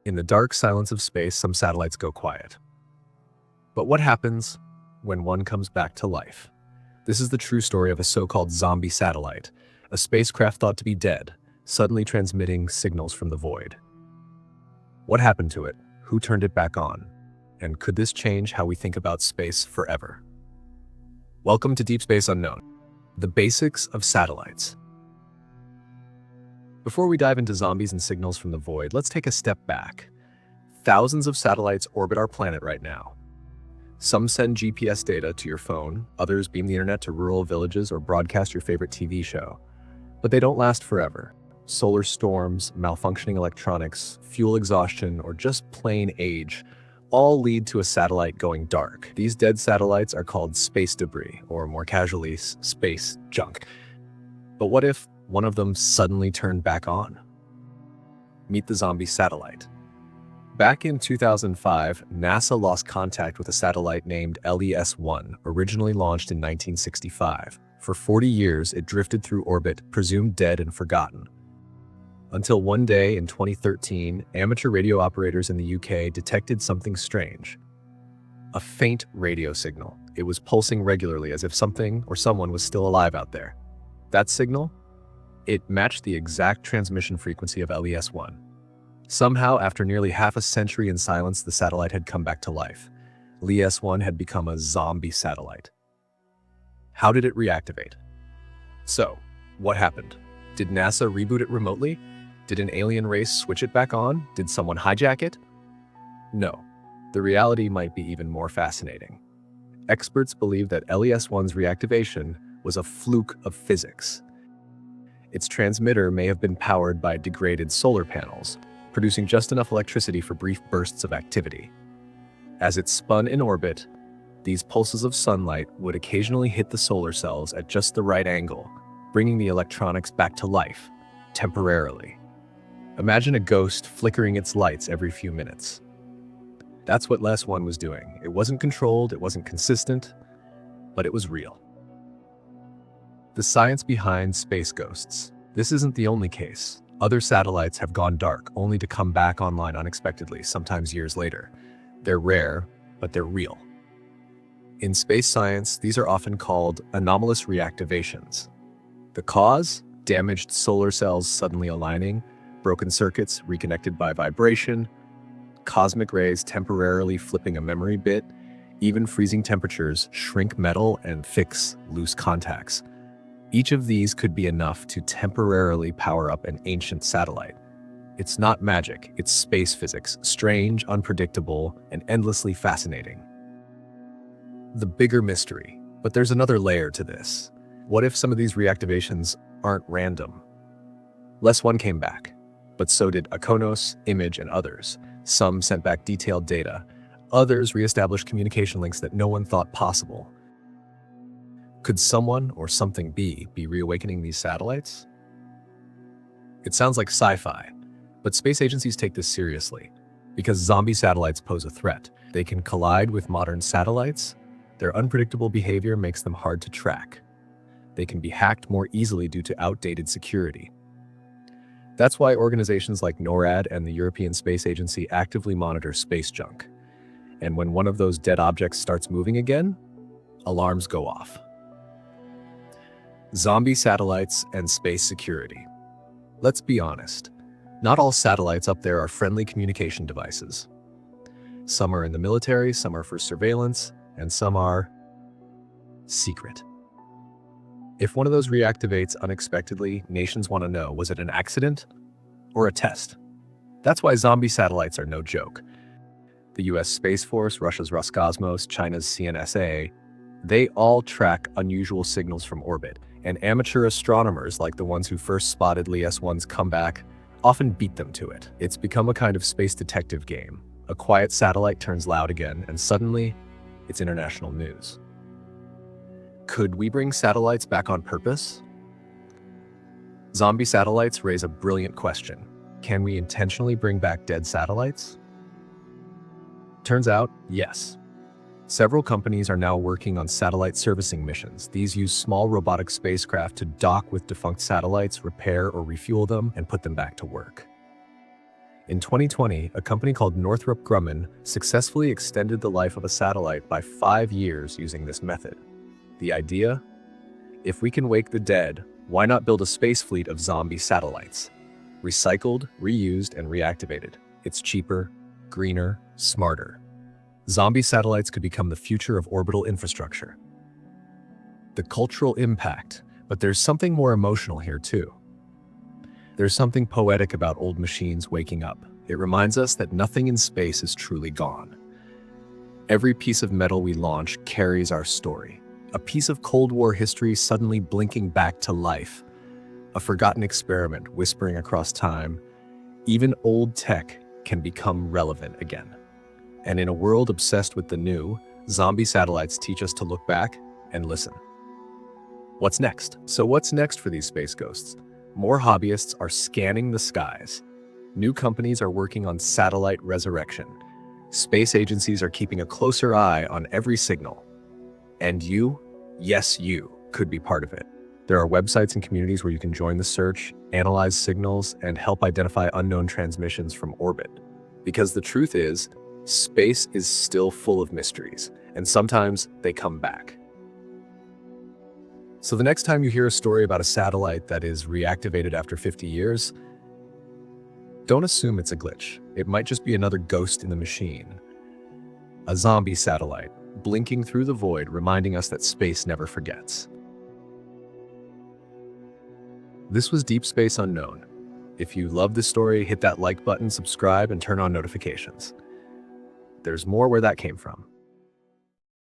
In the dark silence of space, some satellites go quiet. But what happens when one comes back to life? This is the true story of a so-called zombie satellite, a spacecraft thought to be dead, suddenly transmitting signals from the void. What happened to it? Who turned it back on? And could this change how we think about space forever? Welcome to Deep Space Unknown, the basics of satellites. Before we dive into zombies and signals from the void, let's take a step back. Thousands of satellites orbit our planet right now. Some send GPS data to your phone, others beam the internet to rural villages or broadcast your favorite TV show. But they don't last forever. Solar storms, malfunctioning electronics, fuel exhaustion, or just plain age all lead to a satellite going dark. These dead satellites are called space debris, or more casually, space junk. But what if one of them suddenly turned back on? Meet the zombie satellite. Back in 2005, NASA lost contact with a satellite named LES-1, originally launched in 1965. For 40 years, it drifted through orbit, presumed dead and forgotten. Until one day in 2013, amateur radio operators in the UK detected something strange. A faint radio signal. It was pulsing regularly as if something or someone was still alive out there. That signal? It matched the exact transmission frequency of LES-1. Somehow, after nearly half a century in silence, the satellite had come back to life. LES-1 had become a zombie satellite. How did it reactivate? So, what happened? Did NASA reboot it remotely? Did an alien race switch it back on? Did someone hijack it? No. The reality might be even more fascinating. Experts believe that LES-1's reactivation was a fluke of physics. Its transmitter may have been powered by degraded solar panels, producing just enough electricity for brief bursts of activity. As it spun in orbit, these pulses of sunlight would occasionally hit the solar cells at just the right angle, bringing the electronics back to life, temporarily. Imagine a ghost flickering its lights every few minutes. That's what LES-1 was doing. It wasn't controlled, it wasn't consistent, but it was real. The science behind space ghosts. This isn't the only case. Other satellites have gone dark, only to come back online unexpectedly, sometimes years later. They're rare, but they're real. In space science, these are often called anomalous reactivations. The cause? Damaged solar cells suddenly aligning, broken circuits reconnected by vibration, cosmic rays temporarily flipping a memory bit, even freezing temperatures shrink metal and fix loose contacts. Each of these could be enough to temporarily power up an ancient satellite. It's not magic, it's space physics, strange, unpredictable, and endlessly fascinating. The bigger mystery, but there's another layer to this. What if some of these reactivations aren't random? LES-1 came back, but so did Akonos, Image, and others. Some sent back detailed data. Others reestablished communication links that no one thought possible. Could someone or something be reawakening these satellites? It sounds like sci-fi, but space agencies take this seriously. Because zombie satellites pose a threat. They can collide with modern satellites. Their unpredictable behavior makes them hard to track. They can be hacked more easily due to outdated security. That's why organizations like NORAD and the European Space Agency actively monitor space junk. And when one of those dead objects starts moving again, alarms go off. Zombie satellites and space security. Let's be honest, not all satellites up there are friendly communication devices. Some are in the military, some are for surveillance, and some are secret. If one of those reactivates unexpectedly, nations want to know, was it an accident or a test? That's why zombie satellites are no joke. The US Space Force, Russia's Roscosmos, China's CNSA, they all track unusual signals from orbit, and amateur astronomers like the ones who first spotted LES-1's comeback often beat them to it. It's become a kind of space detective game. A quiet satellite turns loud again, and suddenly, it's international news. Could we bring satellites back on purpose? Zombie satellites raise a brilliant question. Can we intentionally bring back dead satellites? Turns out, yes. Several companies are now working on satellite servicing missions. These use small robotic spacecraft to dock with defunct satellites, repair or refuel them, and put them back to work. In 2020, a company called Northrop Grumman successfully extended the life of a satellite by 5 years using this method. The idea? If we can wake the dead, why not build a space fleet of zombie satellites? Recycled, reused, and reactivated. It's cheaper, greener, smarter. Zombie satellites could become the future of orbital infrastructure. The cultural impact, but there's something more emotional here too. There's something poetic about old machines waking up. It reminds us that nothing in space is truly gone. Every piece of metal we launch carries our story. A piece of Cold War history suddenly blinking back to life. A forgotten experiment whispering across time. Even old tech can become relevant again. And in a world obsessed with the new, zombie satellites teach us to look back and listen. What's next? So what's next for these space ghosts? More hobbyists are scanning the skies. New companies are working on satellite resurrection. Space agencies are keeping a closer eye on every signal. And you, yes, you, could be part of it. There are websites and communities where you can join the search, analyze signals, and help identify unknown transmissions from orbit. Because the truth is, space is still full of mysteries, and sometimes they come back. So the next time you hear a story about a satellite that is reactivated after 50 years, don't assume it's a glitch. It might just be another ghost in the machine. A zombie satellite, blinking through the void, reminding us that space never forgets. This was Deep Space Unknown. If you love this story, hit that like button, subscribe, and turn on notifications. There's more where that came from.